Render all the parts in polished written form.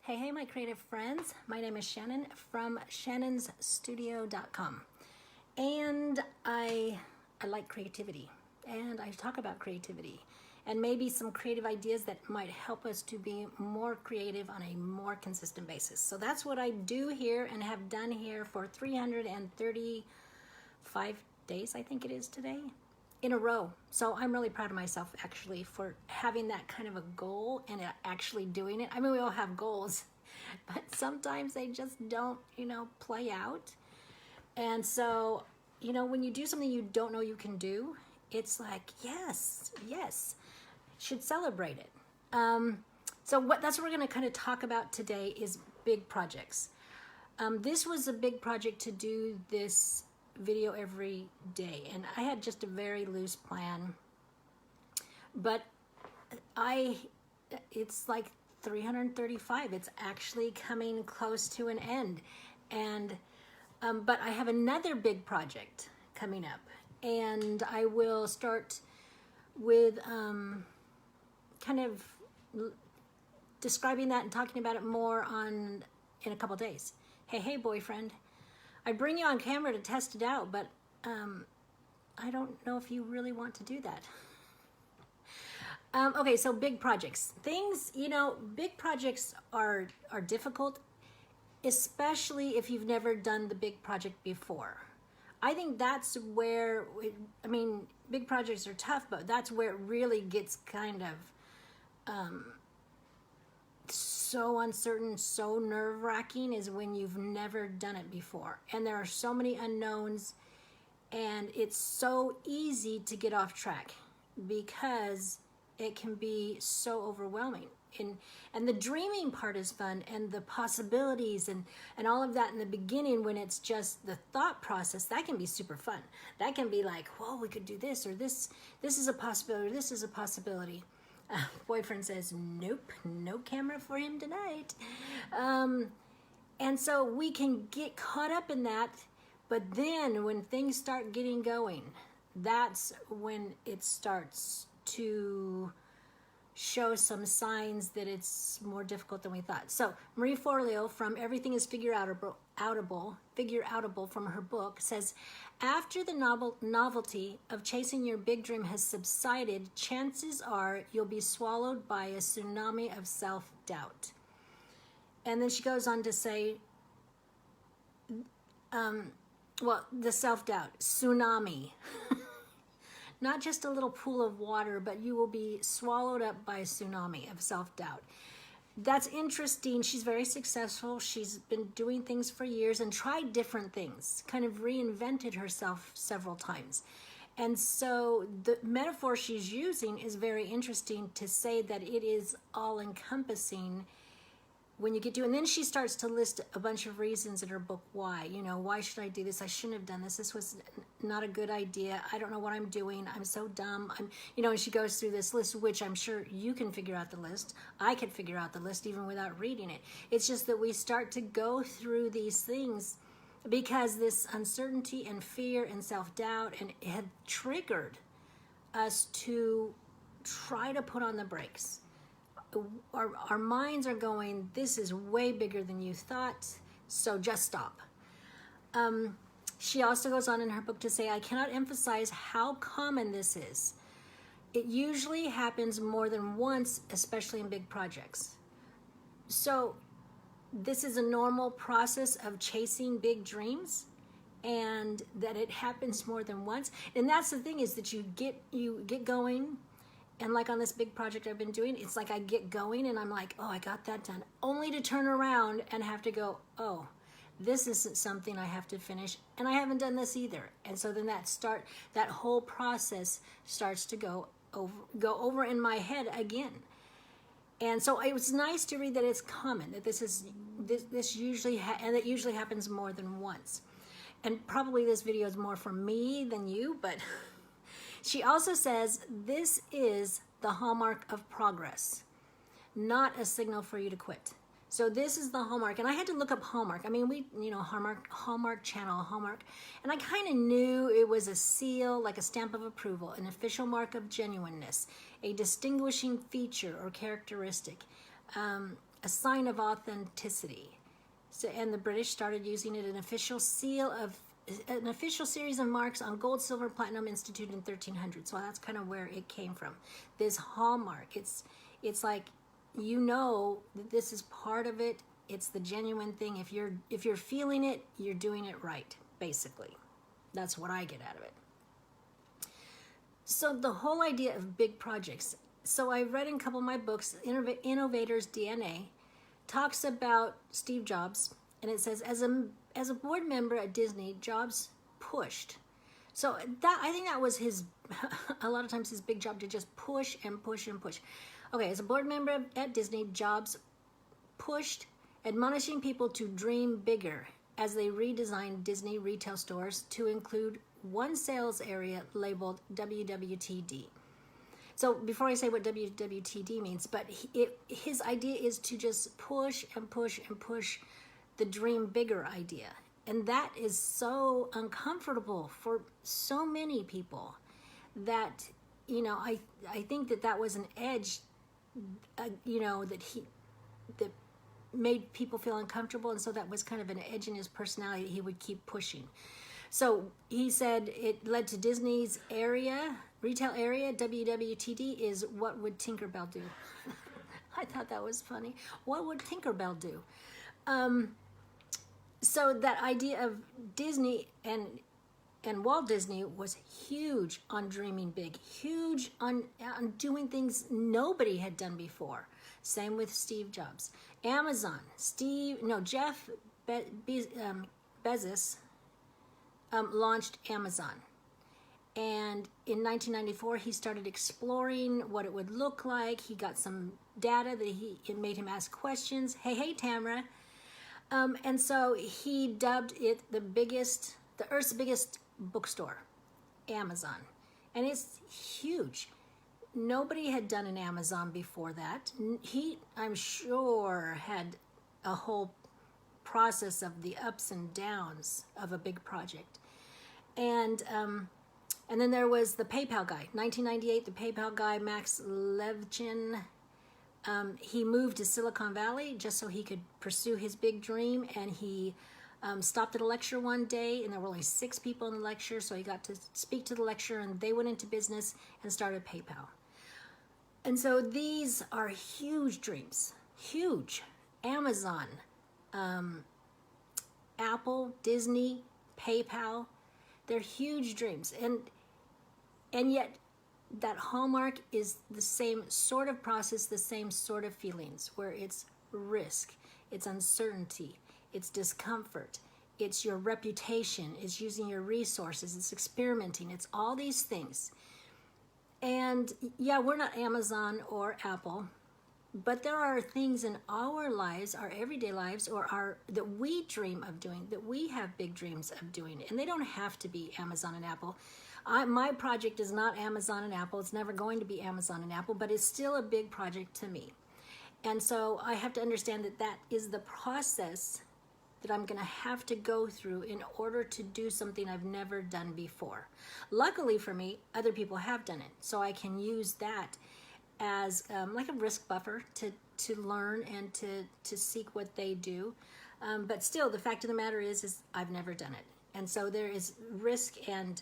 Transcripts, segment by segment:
Hey, my creative friends. My name is Shannon from shannonsstudio.com. And I like creativity, and I talk about creativity and maybe some creative ideas that might help us to be more creative on a more consistent basis. So that's what I do here and have done here for 335 days, I think it is today, in a row. So I'm really proud of myself actually for having that kind of a goal and actually doing it. I mean, we all have goals, but sometimes they just don't, play out. And so, when you do something you don't know you can do, it's like, yes, should celebrate it. That's what we're going to kind of talk about today is big projects. This was a big project to do this video every day, and I had just a very loose plan, but it's like 335. It's actually coming close to an end, and but I have another big project coming up, and I will start with kind of describing that and talking about it more in a couple days. Hey, boyfriend. I bring you on camera to test it out, but I don't know if you really want to do that. Okay, so big projects. Big projects are difficult, especially if you've never done the big project before. I think that's where, big projects are tough, but that's where it really gets kind of so uncertain, so nerve-wracking, is when you've never done it before. And there are so many unknowns, and it's so easy to get off track because it can be so overwhelming. And the dreaming part is fun, and the possibilities and all of that in the beginning, when it's just the thought process, that can be super fun. That can be like, whoa, we could do this, or this is a possibility, or this is a possibility. Boyfriend says, nope, no camera for him tonight. And so we can get caught up in that, but then when things start getting going, that's when it starts to show some signs that it's more difficult than we thought. So Marie Forleo from Everything is Figureoutable from her book says, after the novelty of chasing your big dream has subsided, chances are you'll be swallowed by a tsunami of self-doubt. And then she goes on to say, the self-doubt, tsunami. Not just a little pool of water, but you will be swallowed up by a tsunami of self-doubt. That's interesting. She's very successful. She's been doing things for years and tried different things, kind of reinvented herself several times. And so the metaphor she's using is very interesting, to say that it is all-encompassing when you get to, and then she starts to list a bunch of reasons in her book why. Why should I do this? I shouldn't have done this. This was not a good idea. I don't know what I'm doing. I'm so dumb. And she goes through this list, which I'm sure you can figure out the list. I could figure out the list even without reading it. It's just that we start to go through these things because this uncertainty and fear and self-doubt and it had triggered us to try to put on the brakes. Our minds are going, this is way bigger than you thought, so just stop. She also goes on in her book to say, I cannot emphasize how common this is. It usually happens more than once, especially in big projects. So this is a normal process of chasing big dreams, and that it happens more than once. And that's the thing, is that you get going. And like on this big project I've been doing, it's like I get going and I'm like, oh, I got that done. Only to turn around and have to go, oh, this isn't something I have to finish. And I haven't done this either. And so then that whole process starts to go over in my head again. And so it was nice to read that it's common, that this usually, and it usually happens more than once. And probably this video is more for me than you, but she also says this is the hallmark of progress, not a signal for you to quit. So this is the hallmark. And I had to look up Hallmark. Hallmark channel, Hallmark. And I kind of knew it was a seal, like a stamp of approval, an official mark of genuineness, a distinguishing feature or characteristic. a sign of authenticity. So, and the British started using it, an official series of marks on gold, silver, platinum, instituted in 1300. So that's kind of where it came from. This hallmark, it's like, you know, that this is part of it. It's the genuine thing. If you're feeling it, you're doing it right, basically. That's what I get out of it. So the whole idea of big projects. So I read in a couple of my books, Innovator's DNA, talks about Steve Jobs, and it says, as a board member at Disney, Jobs pushed. So that, I think that was his, a lot of times his big job, to just push and push and push. Okay, as a board member at Disney, Jobs pushed, admonishing people to dream bigger as they redesigned Disney retail stores to include one sales area labeled WWTD. So before I say what WWTD means, but his idea is to just push and push and push the dream bigger idea. And that is so uncomfortable for so many people that, you know, I think that was an edge, you know, that made people feel uncomfortable. And so that was kind of an edge in his personality that he would keep pushing. So he said it led to Disney's retail area, WWTD, is what would Tinkerbell do? I thought that was funny. What would Tinkerbell do? So that idea of Disney and Walt Disney was huge on dreaming big, huge on doing things nobody had done before. Same with Steve Jobs. Amazon, Jeff Bezos launched Amazon. And in 1994, he started exploring what it would look like. He got some data that it made him ask questions. Hey, Tamara. And so he dubbed it the Earth's biggest bookstore, Amazon. And it's huge. Nobody had done an Amazon before that. He, I'm sure, had a whole process of the ups and downs of a big project. And then there was the PayPal guy. 1998, the PayPal guy, Max Levchin, he moved to Silicon Valley just so he could pursue his big dream. And he stopped at a lecture one day, and there were only 6 people in the lecture, so he got to speak to the lecture, and they went into business and started PayPal. And so these are huge dreams, huge. Amazon, Apple, Disney, PayPal, they're huge dreams. And yet that hallmark is the same sort of process, the same sort of feelings, where it's risk, it's uncertainty, it's discomfort, it's your reputation, it's using your resources, it's experimenting, it's all these things. And yeah, we're not Amazon or Apple, but there are things in our lives, our everyday lives, that we dream of doing, that we have big dreams of doing. And they don't have to be Amazon and Apple. My project is not Amazon and Apple. It's never going to be Amazon and Apple, but it's still a big project to me. And so I have to understand that that is the process that I'm going to have to go through in order to do something I've never done before. Luckily for me, other people have done it, so I can use that as like a risk buffer to learn and to seek what they do. But still, the fact of the matter is I've never done it. And so there is risk and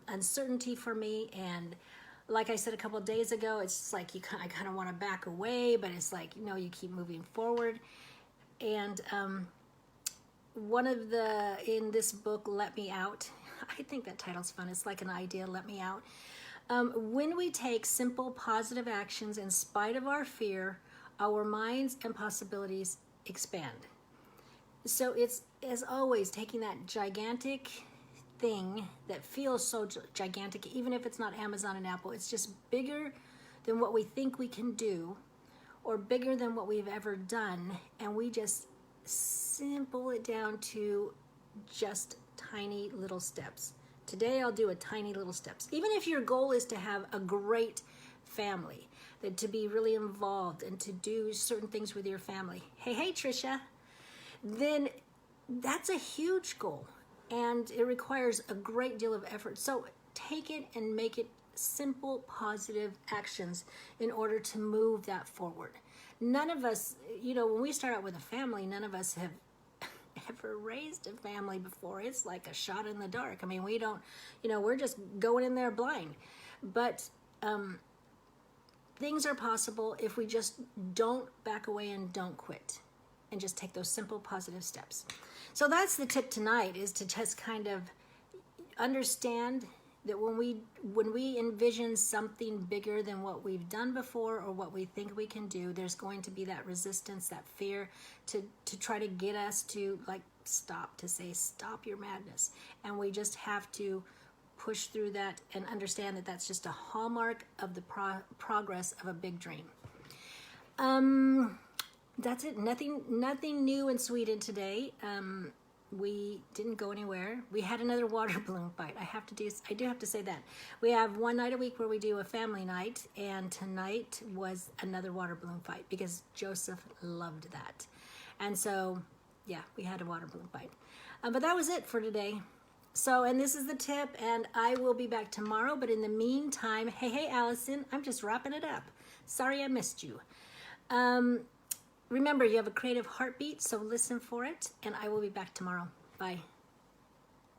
uncertainty for me. And like I said a couple of days ago, it's just like I kind of want to back away, but it's like, you keep moving forward. And one of in this book, Let Me Out, I think that title's fun. It's like an idea, let me out. When we take simple positive actions in spite of our fear, our minds and possibilities expand. So it's, as always, taking that gigantic thing that feels so gigantic, even if it's not Amazon and Apple, it's just bigger than what we think we can do, or bigger than what we've ever done, and we just simple it down to just tiny little steps. Today I'll do a tiny little steps. Even if your goal is to have a great family, that to be really involved and to do certain things with your family. Hey, Trisha. Then that's a huge goal, and it requires a great deal of effort. So take it and make it simple, positive actions in order to move that forward. none of us, when we start out with a family, none of us have ever raised a family before. It's like a shot in the dark. I mean, we don't, we're just going in there blind. But things are possible if we just don't back away and don't quit and just take those simple positive steps. So that's the tip tonight, is to just kind of understand that when we envision something bigger than what we've done before or what we think we can do, there's going to be that resistance, that fear to try to get us to stop your madness. And we just have to push through that and understand that that's just a hallmark of the progress of a big dream. That's it. Nothing new in Sweden today. We didn't go anywhere. We had another water balloon fight. I do have to say that. We have one night a week where we do a family night, and tonight was another water balloon fight because Joseph loved that. And so, yeah, we had a water balloon fight. But that was it for today. So, and this is the tip, and I will be back tomorrow. But in the meantime, hey, Allison, I'm just wrapping it up. Sorry I missed you. Remember, you have a creative heartbeat, so listen for it, and I will be back tomorrow. Bye.